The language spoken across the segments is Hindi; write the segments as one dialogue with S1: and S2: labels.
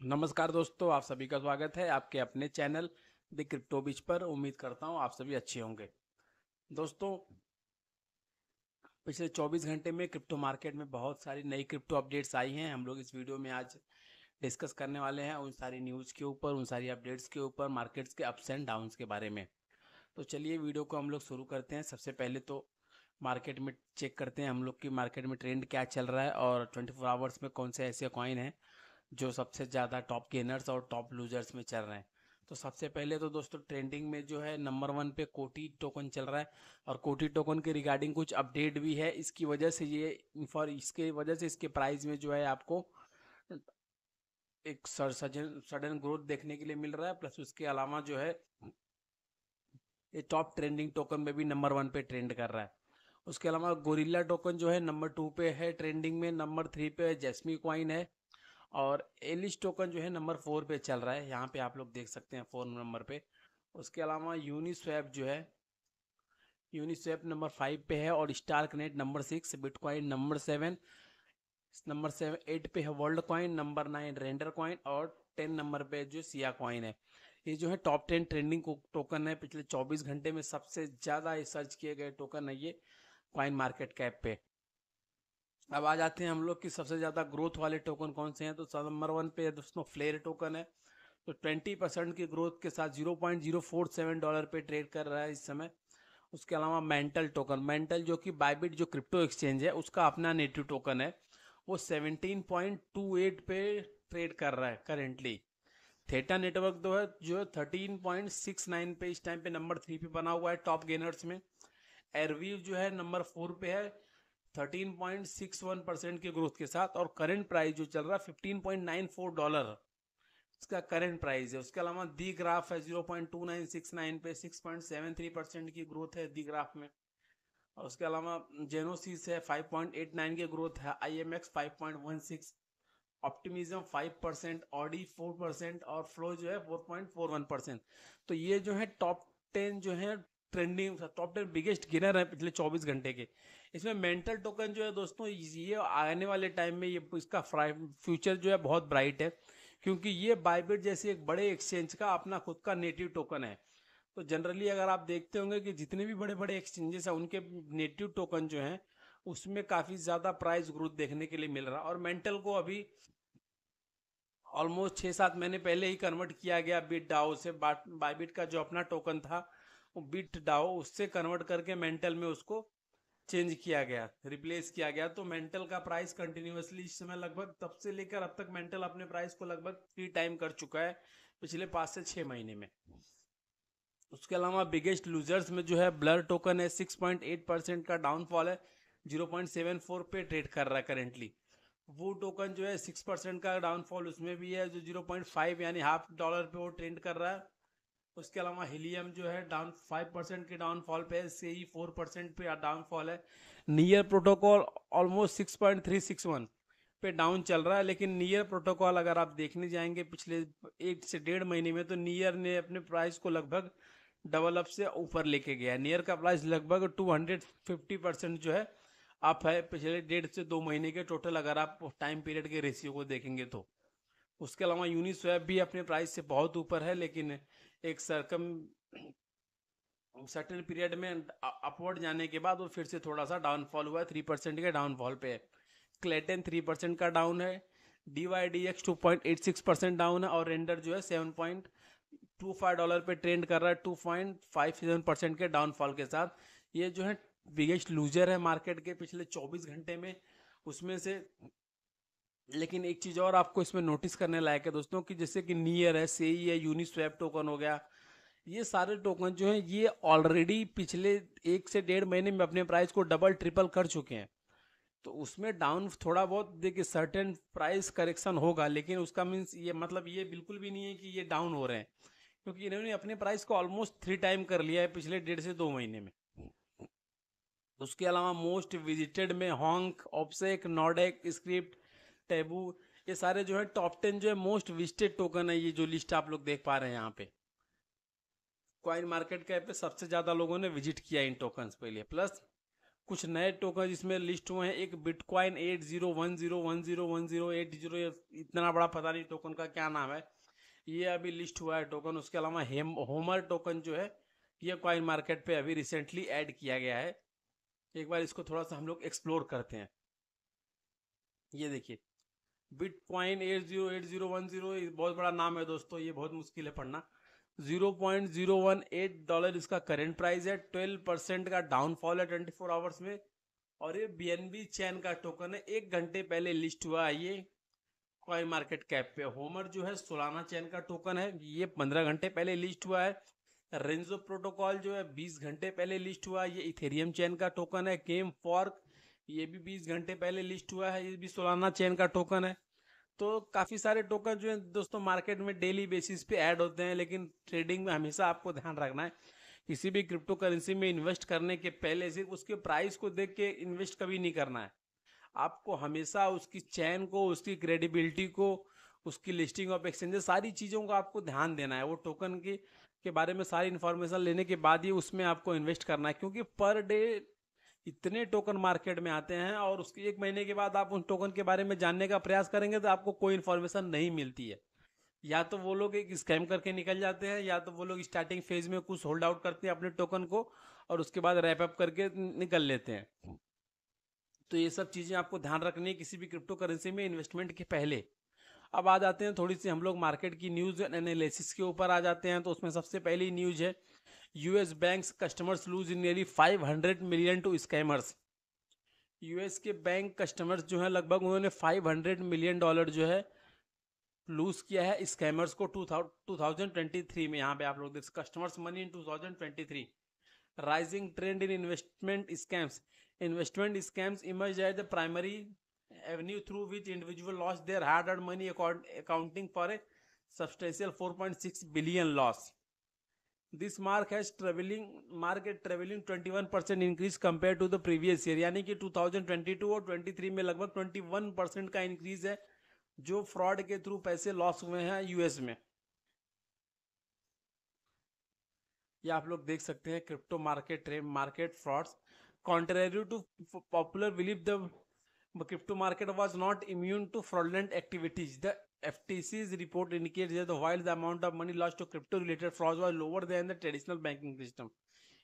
S1: नमस्कार दोस्तों, आप सभी का स्वागत है आपके अपने चैनल द क्रिप्टो बीच पर। उम्मीद करता हूं आप सभी अच्छे होंगे। दोस्तों, पिछले 24 घंटे में क्रिप्टो मार्केट में बहुत सारी नई क्रिप्टो अपडेट्स आई हैं। हम लोग इस वीडियो में आज डिस्कस करने वाले हैं उन सारी न्यूज़ के ऊपर, उन सारी अपडेट्स के ऊपर, मार्केट्स के अप्स एंड डाउन्स के बारे में। तो चलिए वीडियो को हम लोग शुरू करते हैं। सबसे पहले तो मार्केट में चेक करते हैं हम लोग की मार्केट में ट्रेंड क्या चल रहा है और 24 आवर्स में कौन से ऐसे कॉइन हैं जो सबसे ज़्यादा टॉप गेनर्स और टॉप लूजर्स में चल रहे हैं। तो सबसे पहले तो दोस्तों ट्रेंडिंग में जो है नंबर 1 पे कोटी टोकन चल रहा है और कोटी टोकन के रिगार्डिंग कुछ अपडेट भी है। इसकी वजह से इसके वजह से इसके प्राइस में जो है आपको एक सडन ग्रोथ देखने के लिए मिल रहा है। प्लस उसके अलावा जो है ये टॉप ट्रेंडिंग टोकन में भी नंबर 1 पे ट्रेंड कर रहा है। उसके अलावा गोरिल्ला टोकन जो है नंबर 2 पे है ट्रेंडिंग में, नंबर 3 पे जैस्मी क्वाइन है और एलिश टोकन जो है नंबर 4 पे चल रहा है। यहाँ पे आप लोग देख सकते हैं 4 नंबर पे। उसके अलावा यूनिस्वैप जो है यूनिस्वैप नंबर 5 पे है और Starknet number 6, Bitcoin number 7 8 पे है Worldcoin, number 9 Render coin और 10 नंबर पे जो सिया कॉइन है। ये जो है टॉप 10 ट्रेंडिंग टोकन है। पिछले 24 घंटे में सबसे ज़्यादा सर्च किए गए टोकन है ये कॉइन मार्केट कैप पे। अब आ जाते हैं हम लोग कि सबसे ज़्यादा ग्रोथ वाले टोकन कौन से हैं। तो नंबर 1 पे दोस्तों फ्लेयर टोकन है। तो 20% की ग्रोथ के साथ $0.047 पे ट्रेड कर रहा है इस समय। उसके अलावा मेंटल जो कि बाइबिट जो क्रिप्टो एक्सचेंज है उसका अपना नेटिव टोकन है, वो 17.28 पे ट्रेड कर रहा है करेंटली। थेटा नेटवर्क जो है 13.69 पे इस टाइम पे नंबर 3 पे बना हुआ है टॉप गेनर्स में। एयरवीव जो है नंबर 4 पे है 13.61% की ग्रोथ के साथ और करंट प्राइस जो चल रहा है $15.94 इसका करंट प्राइस है। उसके अलावा दी ग्राफ है 0.2969 पे 6.73% की ग्रोथ है दी ग्राफ में। और उसके अलावा जेनोसिस है 5.89 की ग्रोथ है, IMX 5.16, ऑप्टिमिज्म 5%, ऑडी 4% और फ्लो जो है 4.41%। तो ये जो है टॉप 10 जो है ट्रेंडिंग टॉप 10 बिगेस्ट गेनर है पिछले 24 घंटे के। इसमें मेंटल टोकन जो है दोस्तों ये आने वाले टाइम में ये इसका फ्यूचर जो है बहुत ब्राइट है, क्योंकि ये बाइबिट जैसे एक बड़े एक्सचेंज का अपना खुद का नेटिव टोकन है। तो जनरली अगर आप देखते होंगे कि जितने भी बड़े बड़े एक्सचेंजेस हैं उनके नेटिव टोकन जो हैं उसमें काफ़ी ज़्यादा प्राइस ग्रोथ देखने के लिए मिल रहा है। और मेंटल को अभी ऑलमोस्ट 6-7 महीने पहले ही कन्वर्ट किया गया बिट डाओ से। बाइबिट का जो अपना टोकन था वो बिट डाओ उससे कन्वर्ट करके मेंटल में उसको चेंज किया गया, रिप्लेस किया गया। तो मेंटल का प्राइस कंटिन्यूअसली इस समय लगभग तब से लेकर अब तक मेंटल अपने प्राइस को लगभग 3 टाइम कर चुका है पिछले 5 से 6 महीने में। उसके अलावा बिगेस्ट लूजर्स में जो है ब्लर टोकन है 6.8% का डाउनफॉल है, 0.74 पे ट्रेड कर रहा है करेंटली। वो टोकन जो है 6% का डाउनफॉल उसमें भी है, जो 0.5 यानी $0.5 पे वो ट्रेंड कर रहा है। उसके अलावा हीलियम जो है डाउन 5% के डाउनफॉल पे है, CE 4% पे डाउनफॉल है। नियर प्रोटोकॉल ऑलमोस्ट 6.361 पे डाउन चल रहा है। लेकिन नियर प्रोटोकॉल अगर आप देखने जाएंगे पिछले 1 से 1.5 महीने में तो नियर ने अपने प्राइस को लगभग डबल अप से ऊपर लेके गया है। नियर का प्राइस लगभग 250% जो है अप है पिछले 1.5 से 2 महीने के टोटल, अगर आप टाइम पीरियड के रेशियो को देखेंगे तो। उसके अलावा यूनिस्वैप भी अपने प्राइस से बहुत ऊपर है, लेकिन एक सर्टेन पीरियड में अपवर्ड जाने के बाद वो फिर से थोड़ा सा डाउनफॉल हुआ है, 3% के डाउनफॉल पे है। क्लेटन 3% का डाउन है, DYDX 2.86% डाउन है और रेंडर जो है $7.25 पे ट्रेंड कर रहा है 2.57% के डाउनफॉल के साथ। ये जो है बिगेस्ट लूजर है मार्केट के पिछले 24 घंटे में उसमें से। लेकिन एक चीज़ और आपको इसमें नोटिस करने लायक है दोस्तों कि जैसे कि नियर है, सेई है, यूनिस्वैप टोकन हो गया, ये सारे टोकन जो हैं ये ऑलरेडी पिछले 1 से 1.5 महीने में अपने प्राइस को डबल ट्रिपल कर चुके हैं। तो उसमें डाउन थोड़ा बहुत देखिए सर्टेन प्राइस करेक्शन होगा, लेकिन उसका मीन्स ये मतलब ये बिल्कुल भी नहीं है कि ये डाउन हो रहे हैं, क्योंकि इन्होंने अपने प्राइस को ऑलमोस्ट 3 टाइम कर लिया है पिछले 1.5 से 2 महीने में। उसके अलावा मोस्ट विजिटेड में हॉन्क, ऑप्सेक, नॉर्डेक, स्क्रिप्ट, टेबू, ये सारे जो है टॉप 10 जो है मोस्ट विजिटेड टोकन है। ये जो लिस्ट आप लोग देख पा रहे हैं यहाँ पे कॉइन मार्केट कैप पे सबसे ज़्यादा लोगों ने विजिट किया इन टोकन्स पे लिए। प्लस कुछ नए टोकन जिसमें लिस्ट हुए हैं, एक बिटकॉइन 8010101080, इतना बड़ा पता नहीं टोकन का क्या नाम है, ये अभी लिस्ट हुआ है टोकन। उसके अलावा होमर टोकन जो है ये कॉइन मार्केट पे अभी रिसेंटली ऐड किया गया है। एक बार इसको थोड़ा सा हम लोग एक्सप्लोर करते हैं। ये देखिए बिटकॉइन 808010, बहुत बड़ा नाम है दोस्तों, ये बहुत मुश्किल है पढ़ना। $0.018 इसका करेंट प्राइस है। 12% का डाउनफॉल है 24 आवर्स में। और ये बीएनबी चैन का टोकन है, 1 घंटे पहले लिस्ट हुआ है ये कॉइन मार्केट कैप पे। होमर जो है सोलाना चैन का टोकन है, ये 15 घंटे पहले लिस्ट हुआ है। रेंजो प्रोटोकॉल जो है 20 घंटे पहले लिस्ट हुआ है, ये इथेरियम चैन का टोकन है। केम फॉर्क ये भी 20 घंटे पहले लिस्ट हुआ है, ये भी सोलाना चैन का टोकन है। तो काफ़ी सारे टोकन जो है दोस्तों मार्केट में डेली बेसिस पे ऐड होते हैं, लेकिन ट्रेडिंग में हमेशा आपको ध्यान रखना है किसी भी क्रिप्टो करेंसी में इन्वेस्ट करने के पहले सिर्फ उसके प्राइस को देख के इन्वेस्ट कभी नहीं करना है। आपको हमेशा उसकी चैन को, उसकी क्रेडिबिलिटी को, उसकी लिस्टिंग ऑफ एक्सचेंजेस, सारी चीज़ों को आपको ध्यान देना है। वो टोकन के बारे में सारी इन्फॉर्मेशन लेने के बाद ही उसमें आपको इन्वेस्ट करना है, क्योंकि पर डे इतने टोकन मार्केट में आते हैं और उसके 1 महीने के बाद आप उन टोकन के बारे में जानने का प्रयास करेंगे तो आपको कोई इन्फॉर्मेशन नहीं मिलती है। या तो वो लोग एक स्कैम करके निकल जाते हैं, या तो वो लोग स्टार्टिंग फेज में कुछ होल्ड आउट करते हैं अपने टोकन को और उसके बाद रैप अप करके निकल लेते हैं। तो ये सब चीज़ें आपको ध्यान रखनी है किसी भी क्रिप्टो करेंसी में इन्वेस्टमेंट के पहले। अब आ जाते हैं थोड़ी सी हम लोग मार्केट की न्यूज़ एनालिसिस के ऊपर आ जाते हैं। तो उसमें सबसे पहली न्यूज़ है US banks customers lose in nearly 500 million to scammers. US के बैंक कस्टमर्स जो है लगभग उन्होंने $500 मिलियन जो है लूज किया है स्कैमर्स को 2023 में। यहाँ पे आप लोग देख customers money in 2023। Rising trend in investment scams emerge as the primary avenue through which individual lost their hard-earned money, accounting for a substantial 4.6 billion loss. This mark a traveling 21% increase compared to the previous year। यानी कि 2022 और 23 में लगभग 21% का इंक्रीज है जो फ्रॉड के थ्रू पैसे लॉस हुए हैं यूएस में। ये आप लोग देख सकते हैं crypto market frauds. Contrary to popular believe the crypto market was not immune to fraudulent activities. The FTC's report indicates that while the amount of money lost to crypto-related frauds was lower than the traditional banking system.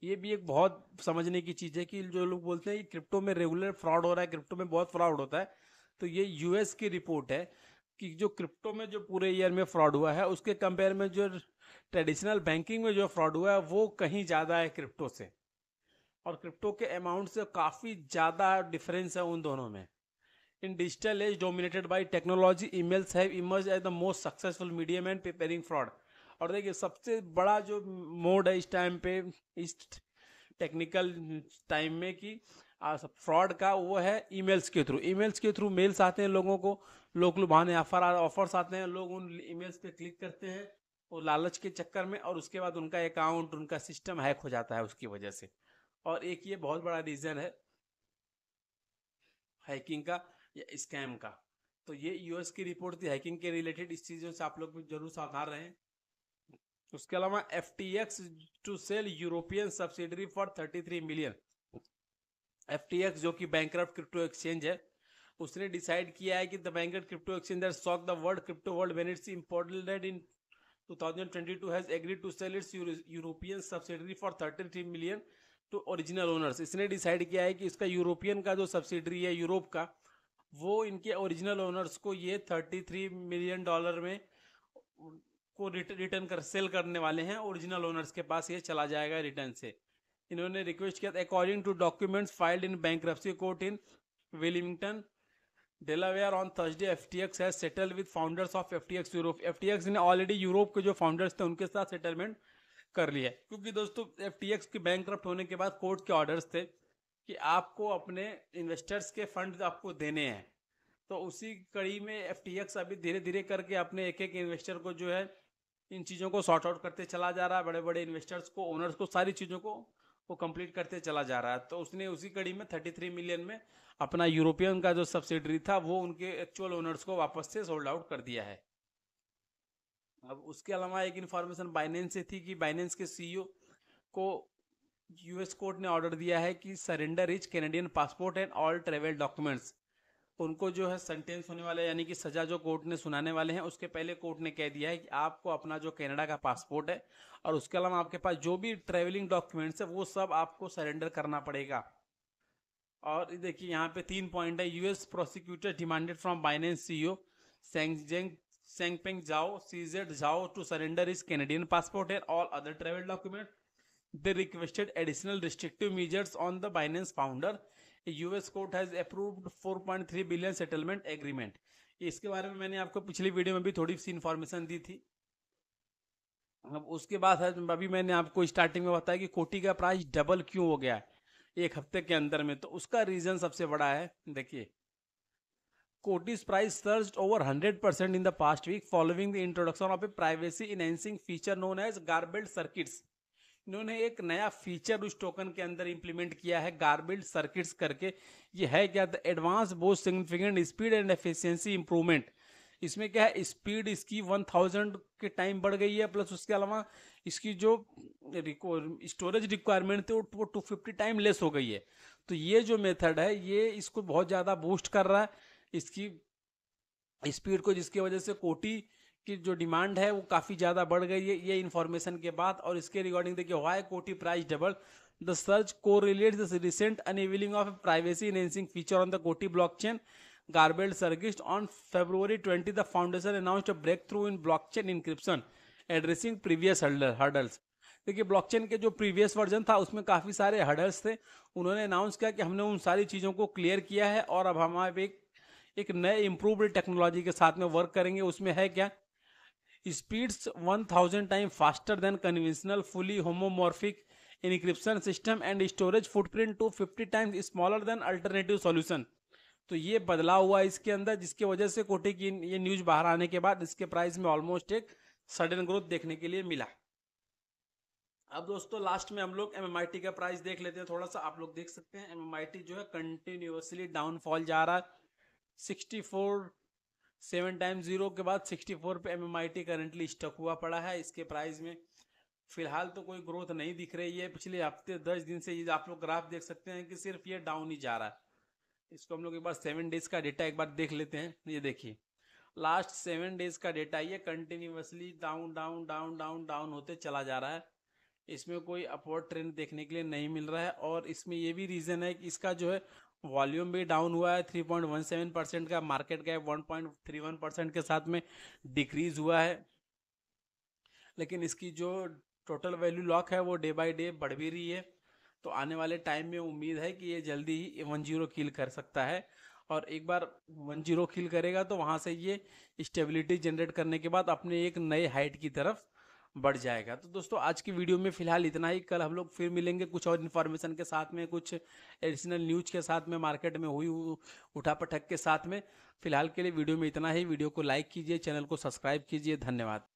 S1: ये भी एक बहुत समझने की चीज़ है कि जो लोग बोलते हैं कि क्रिप्टो में रेगुलर फ्रॉड हो रहा है, क्रिप्टो में बहुत फ्रॉड होता है, तो ये यूएस की रिपोर्ट है कि जो क्रिप्टो में जो पूरे ईयर में फ्रॉड हुआ है उसके कंपेयर में जो ट्रेडिशनल बैंकिंग में जो फ्रॉड हुआ है वो कहीं ज़्यादा है क्रिप्टो से, और क्रिप्टो के अमाउंट से काफ़ी ज़्यादा डिफरेंस है उन दोनों में। In digital age dominated by technology, emails have emerged as the most successful medium and preparing fraud। और देखिए सबसे बड़ा जो मोड है इस टाइम पे, इस टेक्निकल टाइम में कि फ्रॉड का, वो है ईमेल्स के थ्रू। ईमेल्स के थ्रू मेल्स आते हैं लोगों को, लोग लुभाने ऑफर्स आते हैं, लोग उन ईमेल्स पे क्लिक करते हैं और लालच के चक्कर में, और उसके बाद उनका अकाउंट, उनका सिस्टम हैक हो जाता है उसकी वजह से। और एक ये बहुत बड़ा रीज़न है हैकिंग का या स्कैम का। तो ये यूएस की रिपोर्ट थी हैकिंग के रिलेटेड, इस चीज़ों से आप लोग भी जरूर सावधान रहें। उसके अलावा FTX to sell European subsidiary for 33 million. FTX जो कि बैंकरप्ट क्रिप्टो एक्सचेंज है, उसने डिसाइड किया है कि the bankrupt crypto exchange that shock the world crypto world when its imported in 2022 has agreed to sell its European subsidiary for 33 million to original owners. इसने डिसाइड किया है कि इसका यूरोपियन का जो सब्सिडरी है यूरोप का, वो इनके ओरिजिनल ओनर्स को ये $33 मिलियन में को रिटर्न कर सेल करने वाले हैं। ओरिजिनल ओनर्स के पास ये चला जाएगा रिटर्न से। इन्होंने रिक्वेस्ट किया, according to documents filed in bankruptcy court in Wilmington Delaware on Thursday, FTX has settle with founders of FTX Europe. FTX ने ऑलरेडी यूरोप के जो फाउंडर्स थे उनके साथ सेटलमेंट कर लिया है, क्योंकि दोस्तों FTX के बैंकरप्ट होने के बाद कोर्ट के ऑर्डर्स थे कि आपको अपने इन्वेस्टर्स के फंड आपको देने हैं। तो उसी कड़ी में FTX अभी धीरे धीरे करके अपने एक एक इन्वेस्टर को जो है इन चीज़ों को सॉर्ट आउट करते चला जा रहा है, बड़े बड़े इन्वेस्टर्स को, ओनर्स को, सारी चीज़ों को वो कंप्लीट करते चला जा रहा है। तो उसने उसी कड़ी में 33 मिलियन में अपना यूरोपियन का जो सब्सिडरी था वो उनके एक्चुअल ओनर्स को वापस से सोल्ड आउट कर दिया है। अब उसके अलावा एक इन्फॉर्मेशन बाइनेंस से थी कि बाइनेंस के CEO को यूएस कोर्ट ने ऑर्डर दिया है कि surrender his Canadian passport and all travel documents. उनको जो है सेंटेंस होने वाले यानी कि सजा जो कोर्ट ने सुनाने वाले हैं, उसके पहले कोर्ट ने कह दिया है कि आपको अपना जो कनाडा का पासपोर्ट है और उसके अलावा आपके पास जो भी ट्रेवलिंग डॉक्यूमेंट्स है वो सब आपको सरेंडर करना पड़ेगा। और देखिए यहाँ पे 3 पॉइंट है। US prosecutor demanded from Binance CEO Changpeng Zhao CZ Zhao to surrender his Canadian passport and all other travel document. They requested additional restrictive measures on the Binance founder. A US court has approved 4.3 billion settlement agreement. इसके बारे में मैंने आपको पिछली वीडियो में भी थोड़ी सी इंफॉर्मेशन दी थी। अब उसके बाद अभी मैंने आपको स्टार्टिंग में बताया कि कोटी का प्राइस डबल क्यों हो गया एक हफ्ते के अंदर में। तो उसका रीजन सबसे बड़ा है, देखिए कोटी's price surged over 100% in the past week following the introduction of a privacy enhancing feature known as garbled circuits. इन्होंने एक नया फीचर उस टोकन के अंदर इंप्लीमेंट किया है, गार्बल्ड सर्किट्स करके। ये है क्या? The advance both significant speed and efficiency improvement. इसमें क्या है, स्पीड इसकी 1000 के टाइम बढ़ गई है, प्लस उसके अलावा इसकी जो स्टोरेज रिक्वायरमेंट थी वो 250 टाइम लेस हो गई है। तो ये जो मेथड है ये इसको बहुत ज़्यादा बूस्ट कर रहा है इसकी स्पीड को, जिसकी वजह से कोटी की जो डिमांड है वो काफ़ी ज़्यादा बढ़ गई है ये इन्फॉर्मेशन के बाद। और इसके रिगार्डिंग देखिए why Coti price double, the search correlates the recent unveiling of privacy enhancing feature on the Coti blockchain garbled circuit on February 20 the foundation announced a breakthrough in blockchain encryption addressing previous hurdles. देखिए ब्लॉकचेन के जो प्रीवियस वर्जन था उसमें काफ़ी सारे हर्डल्स थे, उन्होंने अनाउंस किया कि हमने उन सारी चीज़ों को क्लियर किया है और अब हमारे एक नए इम्प्रूव्ड टेक्नोलॉजी के साथ में वर्क करेंगे। उसमें है क्या, speeds 1000 time faster than conventional fully homomorphic encryption system and storage footprint 250 times smaller than alternative solution. तो ये बदलाव हुआ इसके अंदर, जिसकी वजह से कोटी की ये न्यूज बाहर आने के बाद इसके प्राइस में ऑलमोस्ट एक सडन ग्रोथ देखने के लिए मिला। अब दोस्तों लास्ट में हम लोग MMIT का प्राइस देख लेते हैं थोड़ा सा। आप लोग देख सकते हैं MMIT जो है कंटिन्यूसली डाउनफॉल जा रहा है। 64 7 टाइम्स 0 के बाद 64 पे MMIT करंटली स्टक हुआ पड़ा है। इसके प्राइस में फिलहाल तो कोई ग्रोथ नहीं दिख रही है। पिछले हफ्ते 10 दिन से ये आप लोग ग्राफ देख सकते हैं कि सिर्फ ये डाउन ही जा रहा है। इसको हम लोग एक बार 7 डेज का डेटा एक बार देख लेते हैं। ये देखिए लास्ट 7 डेज का डेटा, ये continuously down down down down down होते चला जा रहा है। इसमें कोई अपवर्ड ट्रेंड देखने के लिए नहीं मिल रहा है। और इसमें ये भी रीज़न है कि इसका जो है वॉल्यूम भी डाउन हुआ है 3.17% का, मार्केट कैप 1.31% के साथ में डिक्रीज हुआ है। लेकिन इसकी जो टोटल वैल्यू लॉक है वो डे बाय डे बढ़ भी रही है। तो आने वाले टाइम में उम्मीद है कि ये जल्दी ही 10 किल कर सकता है। और एक बार 10 किल करेगा तो वहाँ से ये स्टेबिलिटी जनरेट करने के बाद अपने एक नए हाइट की तरफ बढ़ जाएगा। तो दोस्तों आज की वीडियो में फिलहाल इतना ही। कल हम लोग फिर मिलेंगे कुछ और इन्फॉर्मेशन के साथ में, कुछ एडिशनल न्यूज के साथ में, मार्केट में हुई उठापटक के साथ में। फिलहाल के लिए वीडियो में इतना ही। वीडियो को लाइक कीजिए, चैनल को सब्सक्राइब कीजिए। धन्यवाद।